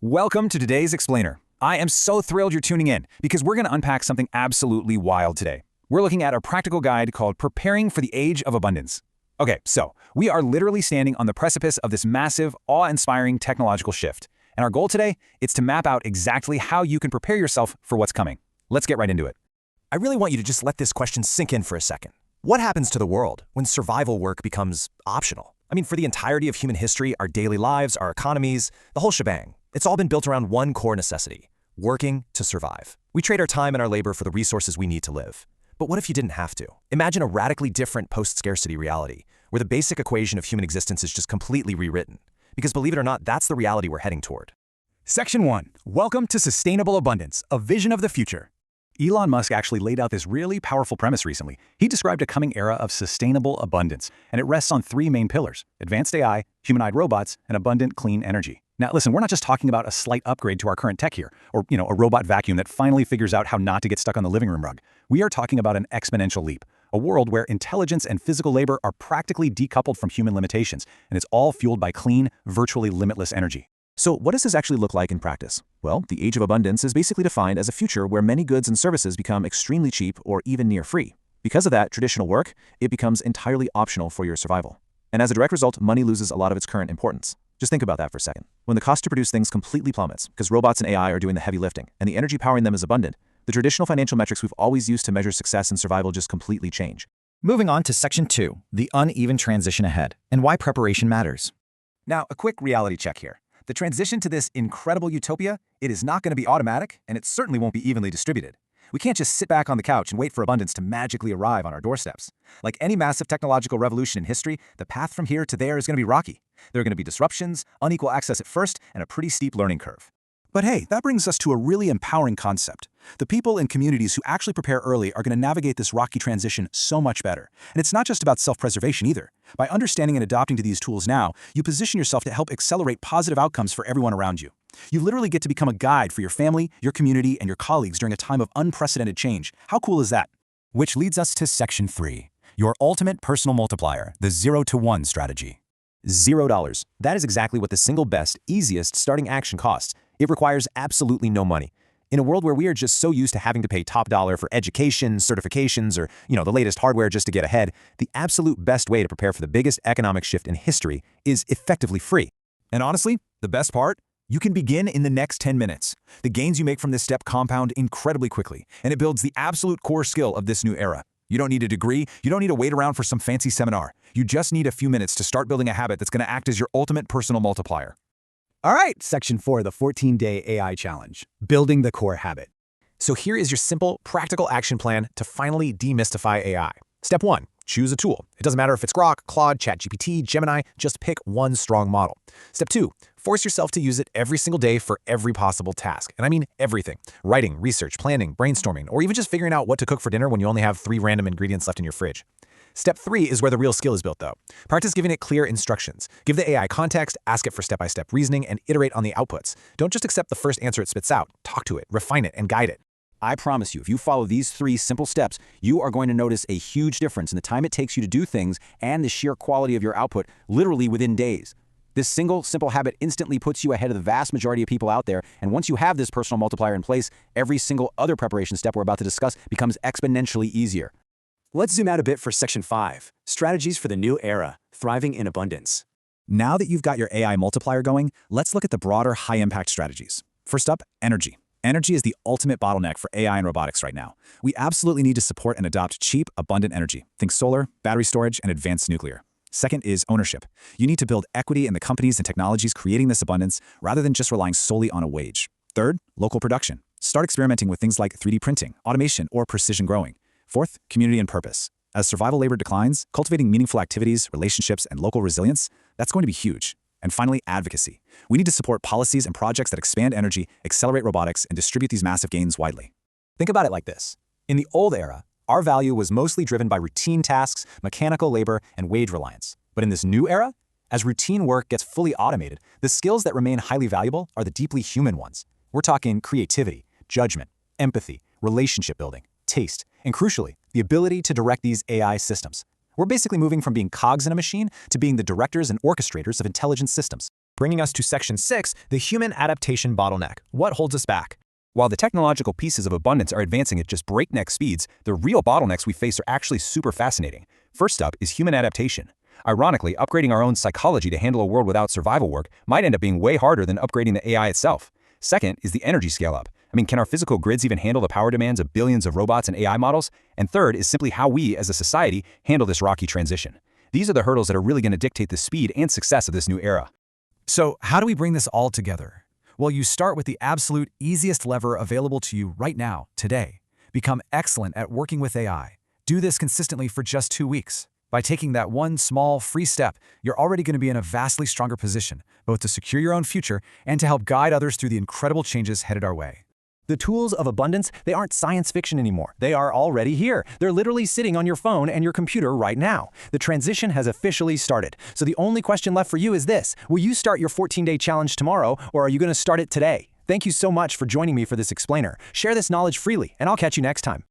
Welcome to today's Explainer. I am so thrilled you're tuning in because we're going to unpack something absolutely wild today. We're looking at a practical guide called Preparing for the Age of Abundance. Okay, so we are literally standing on the precipice of this massive, awe-inspiring technological shift. And our goal today is to map out exactly how you can prepare yourself for what's coming. Let's get right into it. I really want you to just let this question sink in for a second. What happens to the world when survival work becomes optional? I mean, for the entirety of human history, our daily lives, our economies, the whole shebang, it's all been built around one core necessity: working to survive. We trade our time and our labor for the resources we need to live. But what if you didn't have to? Imagine a radically different post-scarcity reality, where the basic equation of human existence is just completely rewritten. Because believe it or not, that's the reality we're heading toward. Section 1. Welcome to Sustainable Abundance, a vision of the future. Elon Musk actually laid out this really powerful premise recently. He described a coming era of sustainable abundance, and it rests on three main pillars: advanced AI, humanoid robots, and abundant clean energy. Now listen, we're not just talking about a slight upgrade to our current tech here, or a robot vacuum that finally figures out how not to get stuck on the living room rug. We are talking about an exponential leap, a world where intelligence and physical labor are practically decoupled from human limitations, and it's all fueled by clean, virtually limitless energy. So what does this actually look like in practice? Well, the age of abundance is basically defined as a future where many goods and services become extremely cheap or even near free. Because of that, traditional work, it becomes entirely optional for your survival. And as a direct result, money loses a lot of its current importance. Just think about that for a second. When the cost to produce things completely plummets, because robots and AI are doing the heavy lifting, and the energy powering them is abundant, the traditional financial metrics we've always used to measure success and survival just completely change. Moving on to Section 2, the uneven transition ahead, and why preparation matters. Now, a quick reality check here. The transition to this incredible utopia, it is not going to be automatic, and it certainly won't be evenly distributed. We can't just sit back on the couch and wait for abundance to magically arrive on our doorsteps. Like any massive technological revolution in history, the path from here to there is going to be rocky. There are going to be disruptions, unequal access at first, and a pretty steep learning curve. But hey, that brings us to a really empowering concept. The people and communities who actually prepare early are going to navigate this rocky transition so much better. And it's not just about self-preservation either. By understanding and adopting to these tools now, you position yourself to help accelerate positive outcomes for everyone around you. You literally get to become a guide for your family, your community, and your colleagues during a time of unprecedented change. How cool is that? Which leads us to Section 3, your ultimate personal multiplier, the 0 to 1 strategy. $0. That is exactly what the single best, easiest starting action costs. It requires absolutely no money. In a world where we are just so used to having to pay top dollar for education, certifications, or the latest hardware just to get ahead, the absolute best way to prepare for the biggest economic shift in history is effectively free. And honestly, the best part? You can begin in the next 10 minutes. The gains you make from this step compound incredibly quickly, and it builds the absolute core skill of this new era. You don't need a degree, you don't need to wait around for some fancy seminar. You just need a few minutes to start building a habit that's going to act as your ultimate personal multiplier. All right, Section 4, the 14-day AI challenge, building the core habit. So here is your simple, practical action plan to finally demystify AI. Step 1, choose a tool. It doesn't matter if it's Grok, Claude, ChatGPT, Gemini, just pick one strong model. Step 2, force yourself to use it every single day for every possible task. And I mean everything: writing, research, planning, brainstorming, or even just figuring out what to cook for dinner when you only have 3 random ingredients left in your fridge. Step 3 is where the real skill is built, though. Practice giving it clear instructions. Give the AI context, ask it for step-by-step reasoning, and iterate on the outputs. Don't just accept the first answer it spits out. Talk to it, refine it, and guide it. I promise you, if you follow these 3 simple steps, you are going to notice a huge difference in the time it takes you to do things and the sheer quality of your output, literally within days. This single, simple habit instantly puts you ahead of the vast majority of people out there, and once you have this personal multiplier in place, every single other preparation step we're about to discuss becomes exponentially easier. Let's zoom out a bit for Section 5, strategies for the new era, thriving in abundance. Now that you've got your AI multiplier going, let's look at the broader high-impact strategies. First up, energy. Energy is the ultimate bottleneck for AI and robotics right now. We absolutely need to support and adopt cheap, abundant energy. Think solar, battery storage, and advanced nuclear. Second is ownership. You need to build equity in the companies and technologies creating this abundance rather than just relying solely on a wage. Third, local production. Start experimenting with things like 3D printing, automation, or precision growing. Fourth, community and purpose. As survival labor declines, cultivating meaningful activities, relationships, and local resilience, that's going to be huge. And finally, advocacy. We need to support policies and projects that expand energy, accelerate robotics, and distribute these massive gains widely. Think about it like this. In the old era, our value was mostly driven by routine tasks, mechanical labor, and wage reliance. But in this new era, as routine work gets fully automated, the skills that remain highly valuable are the deeply human ones. We're talking creativity, judgment, empathy, relationship building, taste, and crucially, the ability to direct these AI systems. We're basically moving from being cogs in a machine to being the directors and orchestrators of intelligent systems. bringing us to Section 6, the human adaptation bottleneck. What holds us back? While the technological pieces of abundance are advancing at just breakneck speeds, the real bottlenecks we face are actually super fascinating. First up is human adaptation. Ironically, upgrading our own psychology to handle a world without survival work might end up being way harder than upgrading the AI itself. Second is the energy scale-up. Can our physical grids even handle the power demands of billions of robots and AI models? And third is simply how we, as a society, handle this rocky transition. These are the hurdles that are really going to dictate the speed and success of this new era. So, how do we bring this all together? Well, you start with the absolute easiest lever available to you right now, today. Become excellent at working with AI. Do this consistently for just 2 weeks. By taking that one small, free step, you're already going to be in a vastly stronger position, both to secure your own future and to help guide others through the incredible changes headed our way. The tools of abundance, they aren't science fiction anymore. They are already here. They're literally sitting on your phone and your computer right now. The transition has officially started. So the only question left for you is this: will you start your 14-day challenge tomorrow, or are you going to start it today? Thank you so much for joining me for this explainer. Share this knowledge freely, and I'll catch you next time.